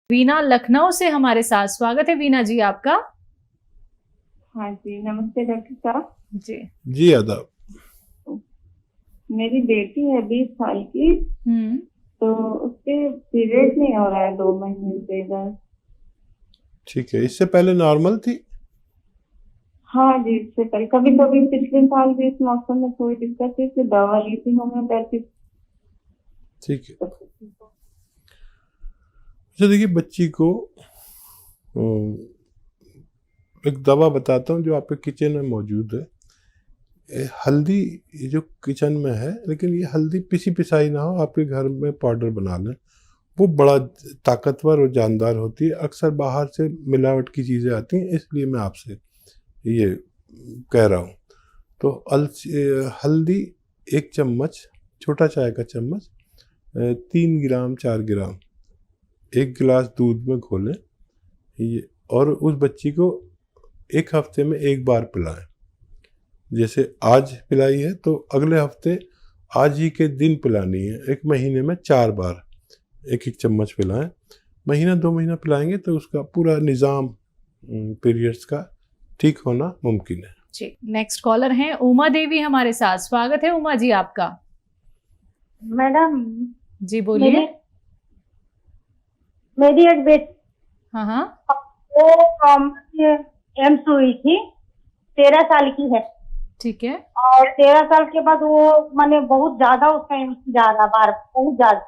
वीना लखनऊ से हमारे साथ, स्वागत है वीना जी आपका। हाँ जी, नमस्ते डॉक्टर साहब। जी आदाब। मेरी बेटी है 20 साल की। तो उसके पीरियड नहीं हो रहा है 2 महीने से इधर। ठीक है, इससे पहले नॉर्मल थी? हाँ जी, इससे पहले कभी कभी पिछले साल भी इस मौसम में थोड़ी दिक्कत थी, फिर दवा ली थी होम्योपैथिक। ठीक है। अच्छा देखिए, बच्ची को एक दवा बताता हूँ जो आपके किचन में मौजूद है। हल्दी, ये जो किचन में है, लेकिन ये हल्दी पिसी पिसाई ना हो, आपके घर में पाउडर बना लें। वो बड़ा ताकतवर और जानदार होती है। अक्सर बाहर से मिलावट की चीज़ें आती हैं, इसलिए मैं आपसे ये कह रहा हूँ। तो हल्दी 1 चम्मच, छोटा चाय का चम्मच, 3 ग्राम 4 ग्राम 1 गिलास दूध में घोलें ये, और उस बच्ची को 1 हफ्ते में 1 बार पिलाएं। जैसे आज पिलाई है तो अगले हफ्ते आज ही के दिन पिलानी है। 1 महीने में 4 बार 1-1 चम्मच पिलाएं। महीना 2 महीना पिलाएंगे तो उसका पूरा निज़ाम पीरियड्स का ठीक होना मुमकिन है। जी, नेक्स्ट कॉलर हैं उमा देवी हमारे साथ, स्वागत है उमा जी आपका। मैडम जी बोलिए। मेरी एक बेटी, हाँ, वो एम्स हुई थी, 13 साल की है। ठीक है। और 13 साल के बाद वो माने बहुत ज्यादा उसका एम्स जा रहा, बार बहुत ज्यादा।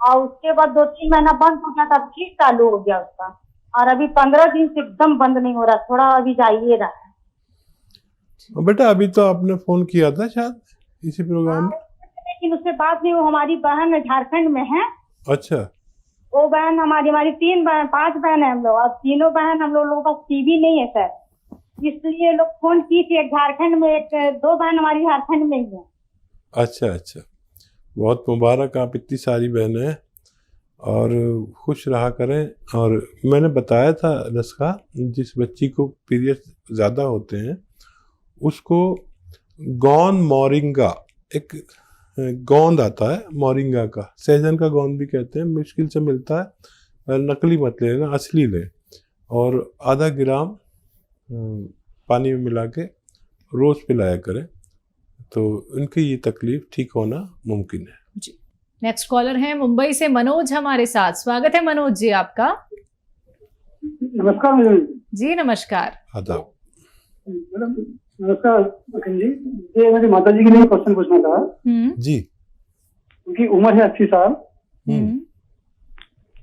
और उसके बाद 2-3 महीना बंद हो गया, तब फिर चालू हो गया उसका। और अभी 15 दिन से एकदम बंद नहीं हो रहा, थोड़ा अभी जाइए रहा है। बेटा अभी तो आपने फोन किया था शायद इसी प्रोग्राम में। लेकिन उससे बात नहीं, वो हमारी बहन झारखंड में है। अच्छा। वो बहन हमारी 5 बहन है हम लोग, और तीनों बहन हम लोगों के पास टीवी नहीं है सर, इसलिए लोग फोन की थी। एक झारखंड में, 2 बहन हमारी झारखंड में ही है। अच्छा, बहुत मुबारक, आप इतनी सारी बहनें हैं और खुश रहा करें। और मैंने बताया था नस्खा, जिस बच्ची को पीरियड ज़्यादा होते हैं उसको गोंद मोरिंगा, एक गोंद आता है मोरिंगा का, सहजन का गोंद भी कहते हैं, मुश्किल से मिलता है, नकली मत लेना, असली लें। और आधा ग्राम पानी में मिला के रोज़ पिलाया करें, तो उनकी ये तकलीफ ठीक होना मुमकिन है। जी, नेक्स्ट कॉलर हैं मुंबई से मनोज हमारे साथ, स्वागत है मनोज जी आपका। नमस्कार मैडम जी नमस्कार। आदाब। मैडम नमस्कार जी, ये मेरी माता जी के लिए क्वेश्चन पूछना था जी। उनकी उम्र है 80 साल।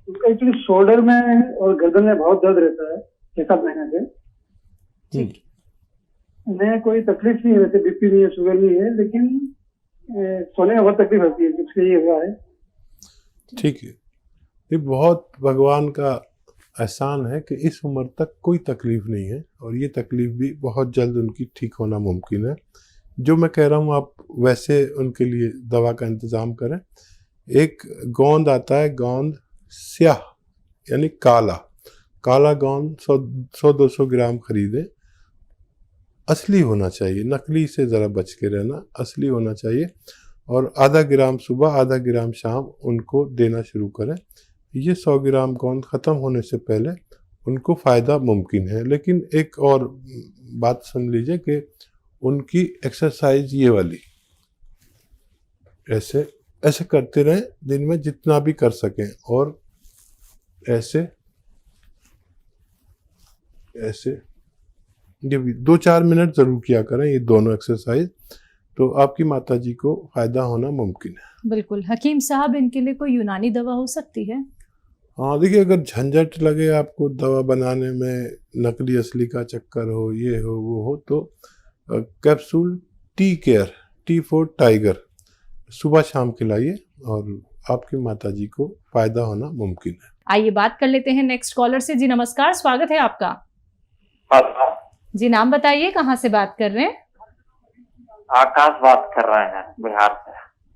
उनका एक्चुअली शोल्डर में और गर्दन में बहुत दर्द रहता है 6-7 महीने से। उन्हें कोई तकलीफ नहीं है, वैसे बीपी नहीं है, शुगर नहीं है, लेकिन सोने में बहुत तकलीफ होती है, जिससे ये हुआ है। ठीक है, ये बहुत भगवान का एहसान है कि इस उम्र तक कोई तकलीफ नहीं है, और ये तकलीफ भी बहुत जल्द उनकी ठीक होना मुमकिन है। जो मैं कह रहा हूँ आप वैसे उनके लिए दवा का इंतज़ाम करें। एक गोंद आता है, गोंद स्याह यानी काला गोंद 100-200 ग्राम खरीदें। असली होना चाहिए, नकली से ज़रा बच के रहना, असली होना चाहिए। और आधा ग्राम सुबह, आधा ग्राम शाम उनको देना शुरू करें। ये 100 ग्राम गोंद ख़त्म होने से पहले उनको फ़ायदा मुमकिन है। लेकिन एक और बात सुन लीजिए कि उनकी एक्सरसाइज ये वाली ऐसे करते रहें दिन में जितना भी कर सकें, और ऐसे ये 2-4 मिनट ज़रूर किया करें, ये दोनों एक्सरसाइज, तो आपकी माताजी को फ़ायदा होना मुमकिन है। बिल्कुल। हकीम साहब, इनके लिए कोई यूनानी दवा हो सकती है? हाँ देखिए, अगर झंझट लगे आपको दवा बनाने में, नकली असली का चक्कर हो, ये हो वो हो, तो कैप्सूल T-केयर, T फॉर टाइगर, सुबह शाम खिलाइए और आपकी माताजी को फ़ायदा होना मुमकिन है। आइए बात कर लेते हैं नेक्स्ट कॉलर से। जी नमस्कार, स्वागत है आपका। जी नाम बताइए, कहाँ से बात कर रहे हैं? आकाश बात कर रहे हैं बिहार से।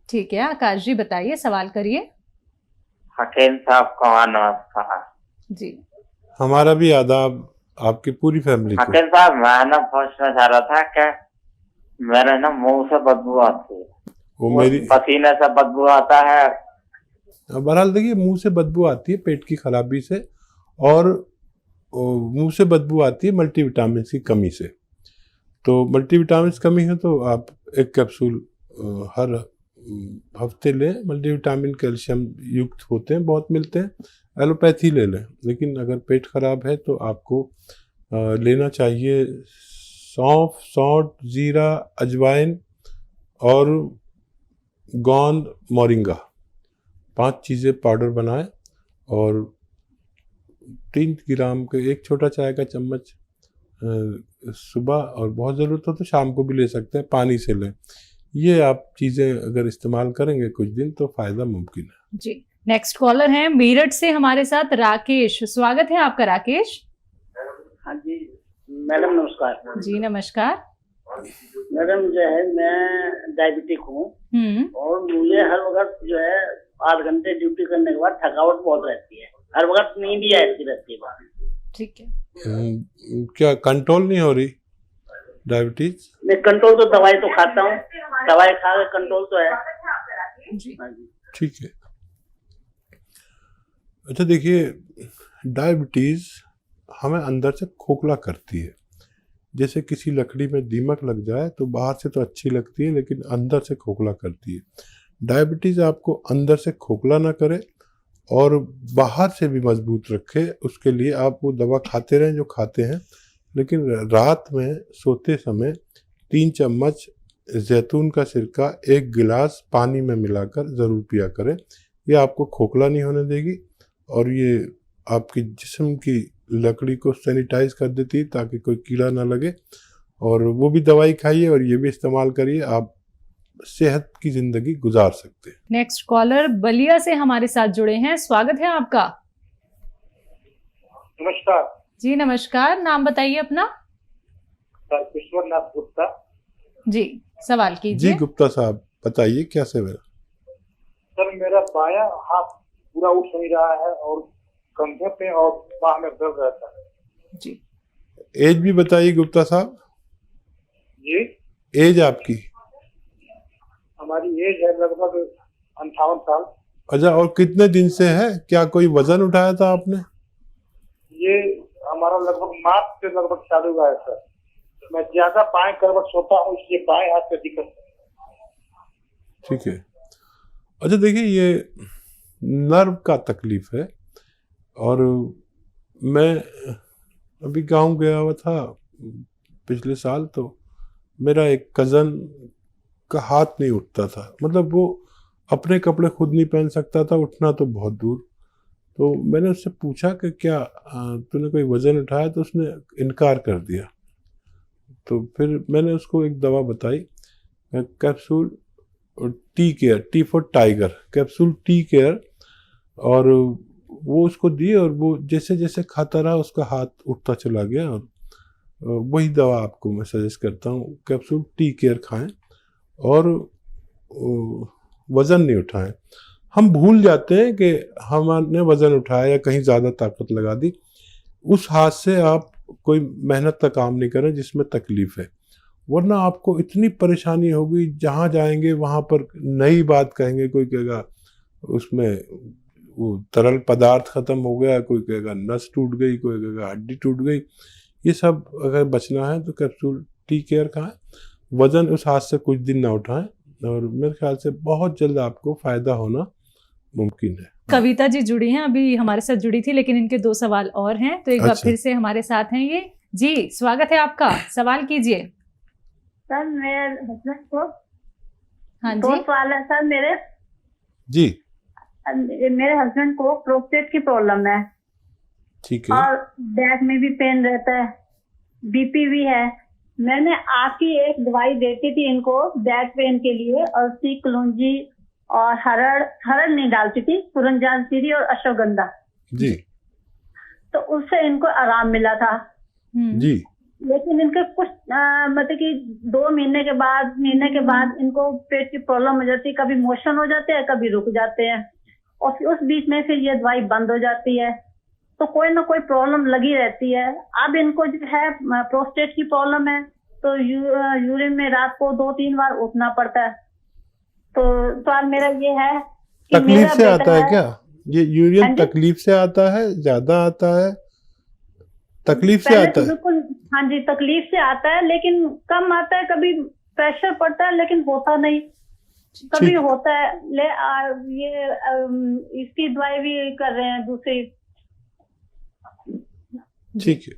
ठीक है आकाश जी, बताइए, सवाल करिए। हकीम साहब को नमस्कार जी। हमारा भी आदाब आपकी पूरी फैमिली को। हकीम साहब, मैं ना पूछना चाह रहा था कि मेरे ना मुंह से बदबू आती है, वो मेरी पसीने से बदबू आता है, बहरहाल देखिए, मुंह से बदबू आती है पेट की खराबी से, और मुंह से बदबू आती है मल्टीविटामिन की कमी से। तो मल्टीविटामिन की कमी है तो आप एक कैप्सूल हर हफ्ते लें। मल्टीविटामिन कैल्शियम युक्त होते हैं, बहुत मिलते हैं। एलोपैथी ले लें, लेकिन अगर पेट खराब है तो आपको लेना चाहिए सौंफ, सौंठ, जीरा, अजवाइन और गोंद, मोरिंगा, 5 चीज़ें पाउडर बनाएं और 3 ग्राम के एक छोटा चाय का चम्मच सुबह, और बहुत ज़रूरत हो तो शाम को भी ले सकते हैं, पानी से लें। ये आप चीज़ें अगर इस्तेमाल करेंगे कुछ दिन तो फ़ायदा मुमकिन है। जी, नेक्स्ट कॉलर हैं मेरठ से हमारे साथ राकेश। स्वागत है आपका राकेश। हाँ जी मैडम नमस्कार। जी नमस्कार। मैडम जो है मैं डायबिटिक हूँ और मुझे हर वक्त जो है 8 घंटे ड्यूटी करने के बाद थकावट बहुत रहती है, हर वक्त नींद ही आती रहती है। ठीक है। क्या कंट्रोल नहीं हो रही डायबिटीज? मैं कंट्रोल तो दवाई तो खाता हूँ, दवाई खा के कंट्रोल तो है। जी ठीक है। अच्छा देखिए, डायबिटीज हमें अंदर से खोखला करती है। जैसे किसी लकड़ी में दीमक लग जाए तो बाहर से तो अच्छी लगती है, लेकिन अंदर से खोखला करती है। डायबिटीज आपको अंदर से खोखला ना करे और बाहर से भी मजबूत रखे, उसके लिए आप वो दवा खाते रहें जो खाते हैं, लेकिन रात में सोते समय 3 चम्मच जैतून का सिरका 1 गिलास पानी में मिलाकर ज़रूर पिया करें। ये आपको खोखला नहीं होने देगी और ये आपकी जिस्म की लकड़ी को सैनिटाइज कर देती है ताकि कोई कीड़ा ना लगे। और वो भी दवाई खाइए और ये भी इस्तेमाल करिए, आप सेहत की जिंदगी गुजार सकते हैं। नेक्स्ट कॉलर बलिया से हमारे साथ जुड़े हैं। स्वागत है आपका। नमस्कार जी नमस्कार। नाम बताइए अपना। सर विश्वनाथ गुप्ता। जी सवाल कीजिए। जी गुप्ता साहब बताइए क्या सेवा। सर मेरा बायां हाथ पूरा उठ नहीं रहा है और कंधे पे और बाह में दर्द रहता है। जी एज भी बताइए गुप्ता साहब। जी एज आपकी? हमारी एज है लगभग 58 साल। अच्छा, और कितने दिन से है? क्या कोई वजन उठाया था आपने? ये हमारा लगभग मार्च से लगभग चालू हुआ है सर। मैं ज्यादा बाएं करवट सोता हूँ, इसलिए बाएं हाथ पे दिक्कत है। ठीक है। अच्छा देखिए, ये नर्व का तकलीफ है और मैं अभी गांव गया हुआ था पिछले साल, तो मेरा एक कज़न का हाथ नहीं उठता था। मतलब वो अपने कपड़े खुद नहीं पहन सकता था, उठना तो बहुत दूर। तो मैंने उससे पूछा कि क्या तूने कोई वज़न उठाया? तो उसने इनकार कर दिया। तो फिर मैंने उसको एक दवा बताई, capsule tea care, T for tiger, capsule tea care, और वो उसको दी और वो जैसे जैसे खाता रहा उसका हाथ उठता चला गया। और वही दवा आपको मैं सजेस्ट करता हूँ, कैप्सूल टी केयर खाएं और वज़न नहीं उठाएं। हम भूल जाते हैं कि हमने वज़न उठाया या कहीं ज़्यादा ताकत लगा दी। उस हाथ से आप कोई मेहनत का काम नहीं करें जिसमें तकलीफ़ है, वरना आपको इतनी परेशानी होगी, जहाँ जाएंगे वहाँ पर नई बात कहेंगे। कोई कहेगा उसमें वो तरल पदार्थ ख़त्म हो गया, कोई कहेगा नस टूट गई, कोई कहेगा हड्डी टूट गई। ये सब अगर बचना है तो कैप्सूल टी केयर खाएं, वज़न उस हाथ से कुछ दिन ना उठाएं, और मेरे ख्याल से बहुत जल्द आपको फ़ायदा होना मुमकिन है। कविता जी जुड़ी हैं, अभी हमारे साथ जुड़ी थी, लेकिन इनके 2 सवाल और हैं, तो एक बार फिर से हमारे साथ हैं ये। जी स्वागत है आपका, सवाल कीजिए। सर मेरे हस्बैंड को हाँ 2 जी सवाल है सर मेरे। जी मेरे हस्बैंड को प्रोस्टेट की प्रॉब्लम है। ठीक है। और बैक में भी पेन रहता है, बीपी भी है। मैंने आपकी एक दवाई देती थी इनको बैक पेन के लिए, और सी कलौंजी और हरड़ नहीं डालती थी, सुरंजानसीरी और अश्वगंधा जी। तो उससे इनको आराम मिला था जी। लेकिन इनके कुछ मतलब कि 2 महीने के बाद इनको पेट की प्रॉब्लम हो जाती है। कभी मोशन हो जाते हैं, कभी रुक जाते हैं, और फिर उस बीच में फिर ये दवाई बंद हो जाती है। तो कोई ना कोई प्रॉब्लम लगी रहती है। अब इनको जो है प्रोस्टेट की प्रॉब्लम है, तो यूरिन में रात को 2-3 बार उठना पड़ता है। तो सवाल मेरा ये है कि तकलीफ मेरा से बेटा आता है क्या? ये हाँ यूरिन जी। तकलीफ से आता है, ज्यादा आता है, तकलीफ से पहले आता तो है? बिल्कुल, हाँ जी, तकलीफ से आता है, लेकिन कम आता है, कभी प्रेशर पड़ता है लेकिन होता नहीं, कभी ठीक। होता है। इसकी दवाई भी कर रहे हैं दूसरी। ठीक है।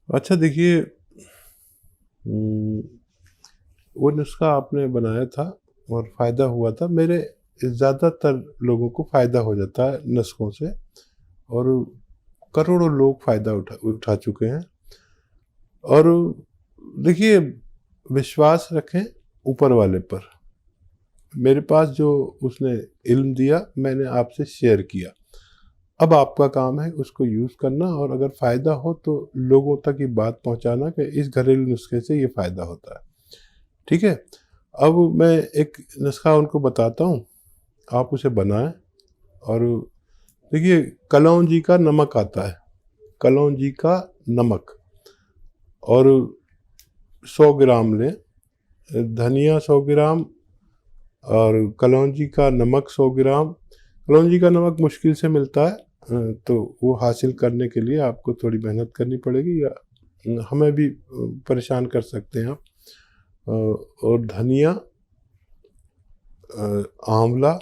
अच्छा देखिए, वो नुस्खा आपने बनाया था और फ़ायदा हुआ था। मेरे ज़्यादातर लोगों को फ़ायदा हो जाता है नुस्खों से, और करोड़ों लोग फ़ायदा उठा चुके हैं। और देखिए, विश्वास रखें ऊपर वाले पर। मेरे पास जो उसने इल्म दिया, मैंने आपसे शेयर किया। अब आपका काम है उसको यूज़ करना, और अगर फ़ायदा हो तो लोगों तक ये बात पहुंचाना कि इस घरेलू नुस्खे से ये फ़ायदा होता है। ठीक है। अब मैं एक नुस्खा उनको बताता हूँ, आप उसे बनाएं। और देखिए, कलौंजी का नमक आता है, कलौंजी का नमक, और 100 ग्राम लें, धनिया 100 ग्राम, और कलौंजी का नमक 100 ग्राम। कलौंजी का नमक मुश्किल से मिलता है, तो वो हासिल करने के लिए आपको थोड़ी मेहनत करनी पड़ेगी, या हमें भी परेशान कर सकते हैं आप। और धनिया, आंवला,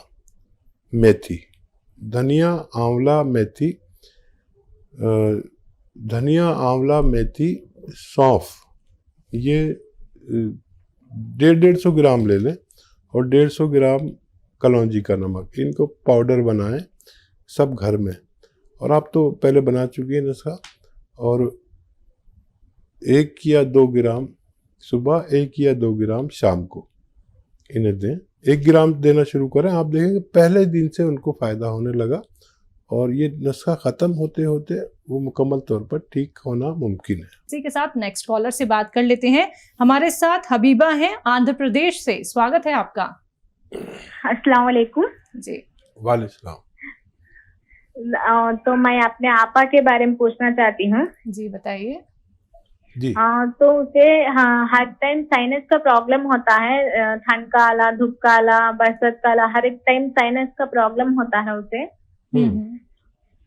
मेथी, धनिया, आंवला, मेथी, धनिया, आंवला, मेथी, सौंफ, ये 150 ग्राम ले लें, और 150 ग्राम कलौंजी का नमक। इनको पाउडर बनाएं सब घर में, और आप तो पहले बना चुकी हैं नुस्खा। और 1 या 2 ग्राम सुबह, 1 या 2 ग्राम शाम को इन्हें दें। 1 ग्राम देना शुरू करें, आप देखेंगे पहले दिन से उनको फ़ायदा होने लगा, और ये नुस्खा ख़त्म होते होते वो मुकम्मल तौर पर ठीक होना मुमकिन है। इसी के साथ नेक्स्ट कॉलर से बात कर लेते हैं। हमारे साथ हबीबा हैं आंध्र प्रदेश से। स्वागत है आपका। अस्सलाम वालेकुम जी। वालेकुम सलाम। तो मैं अपने आपा के बारे में पूछना चाहती हूँ। जी बताइए। जी। तो उसे हर टाइम साइनस का प्रॉब्लम होता है, ठंड का आला, धूप का आला, बरसात का आला, हर एक टाइम साइनस का प्रॉब्लम होता है उसे।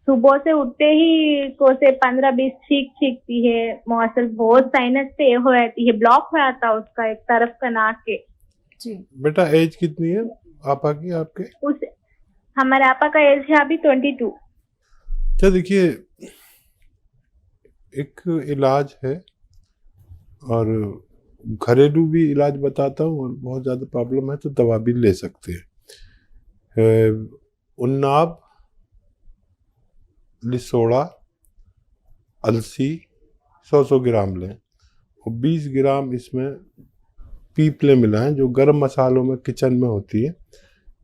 सुबह से उठते ही को से 15-20 छींकती है, मौसम बहुत साइनस से हो जाती है, ब्लॉक हो जाता है उसका एक तरफ का नाक के। जी। बेटा एज कितनी है आपा की, आपके? हमारे आपा का एज है अभी 22। अच्छा देखिए, एक इलाज है, और घरेलू भी इलाज बताता हूँ, और बहुत ज़्यादा प्रॉब्लम है तो दवा भी ले सकते हैं। उन्नाब, लिसोड़ा, अलसी 100 ग्राम लें, और 20 ग्राम इसमें पीपले मिलाएं, जो गरम मसालों में किचन में होती है।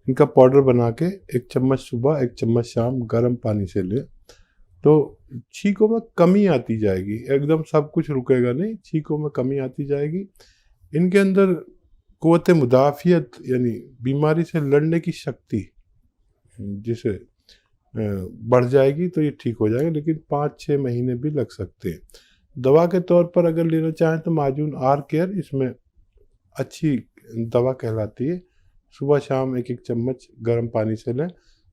इनका पाउडर बना के 1 चम्मच सुबह, 1 चम्मच शाम गर्म पानी से लें, तो छींकों में कमी आती जाएगी। एकदम सब कुछ रुकेगा नहीं, छींकों में कमी आती जाएगी। इनके अंदर क़ुव्वत मुदाफ़ियत, यानी बीमारी से लड़ने की शक्ति जिसे बढ़ जाएगी, तो ये ठीक हो जाएगा, लेकिन 5-6 महीने भी लग सकते हैं। दवा के तौर पर अगर लेना चाहें तो माजून आर केयर इसमें अच्छी दवा कहलाती है। सुबह शाम 1-1 चम्मच गर्म पानी से लें।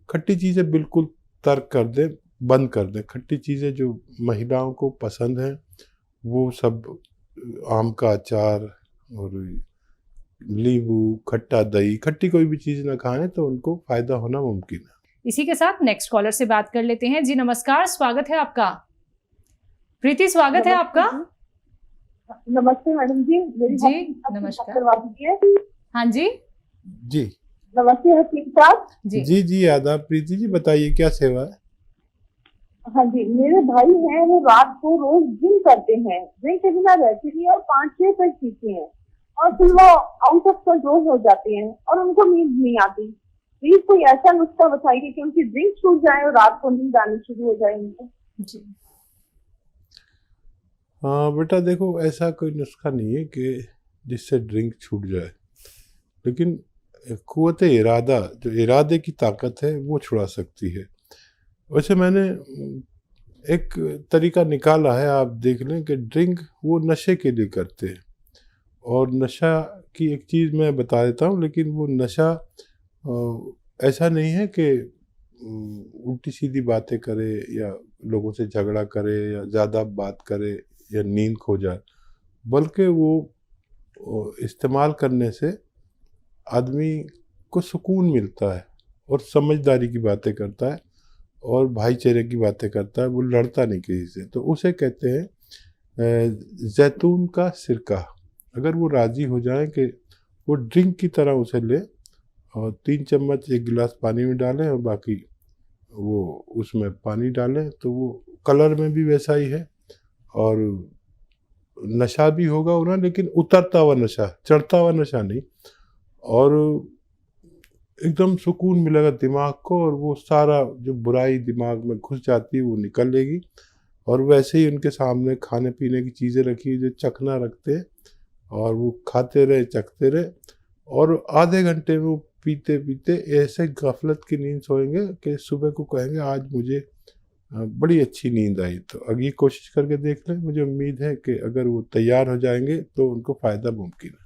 खट्टी चीज़ें बिल्कुल तर्क कर दें, बंद कर दें। खट्टी चीज़ें जो महिलाओं को पसंद हैं, वो सब आम का अचार और नींबू, खट्टा दही, खट्टी कोई भी चीज़ ना खाएं तो उनको फ़ायदा होना मुमकिन है। इसी के साथ नेक्स्ट कॉलर से बात कर लेते हैं। जी नमस्कार, स्वागत है आपका। प्रीति, स्वागत है आपका। नमस्ते मैडम जी। जी नमस्कार। हाँ जी जी नमस्ते हकीम साहब। जी जी आदाब। प्रीति जी बताइए क्या सेवा है? हाँ जी, मेरे भाई हैं, वो रात को रोज जिम करते हैं, ड्रिंक के बिना रहते नहीं, और 5-6 तक पीते हैं, और फिर वो आउट ऑफ कंट्रोल हो जाते हैं, और उनको नींद नहीं आती। प्लीज कोई ऐसा नुस्खा बताइए कि उनकी ड्रिंक छूट जाए और रात को नींद आनी शुरू हो जाए उनको। जी। हाँ बेटा, देखो ऐसा कोई नुस्खा नहीं है कि जिससे ड्रिंक छूट जाए, लेकिन क़ुव्वत इरादा, जो इरादे की ताकत है, वो छुड़ा सकती है। वैसे मैंने एक तरीका निकाला है, आप देख लें कि ड्रिंक वो नशे के लिए करते हैं, और नशा की एक चीज़ मैं बता देता हूँ, लेकिन वो नशा ऐसा नहीं है कि उल्टी सीधी बातें करे या लोगों से झगड़ा करे या ज़्यादा बात करे या नींद खो जाए, बल्कि वो इस्तेमाल करने से आदमी को सुकून मिलता है और समझदारी की बातें करता है और भाईचारे की बातें करता है, वो लड़ता नहीं किसी से। तो उसे कहते हैं जैतून का सिरका। अगर वो राज़ी हो जाए कि वो ड्रिंक की तरह उसे ले और 3 चम्मच 1 गिलास पानी में डालें और बाकी वो उसमें पानी डालें, तो वो कलर में भी वैसा ही है और नशा भी होगा उन्हें, लेकिन उतरता हुआ नशा, चढ़ता हुआ नशा नहीं, और एकदम सुकून मिलेगा दिमाग को और वो सारा जो बुराई दिमाग में घुस जाती है वो निकलेगी। और वैसे ही उनके सामने खाने पीने की चीज़ें रखी जो चखना रखते हैं और वो खाते रहे चखते रहे और आधे घंटे में वो पीते पीते ऐसे गफलत की नींद सोएंगे कि सुबह को कहेंगे आज मुझे बड़ी अच्छी नींद आई। तो अगर ये कोशिश करके देख लें, मुझे उम्मीद है कि अगर वो तैयार हो जाएंगे तो उनको फ़ायदा मुमकिन है।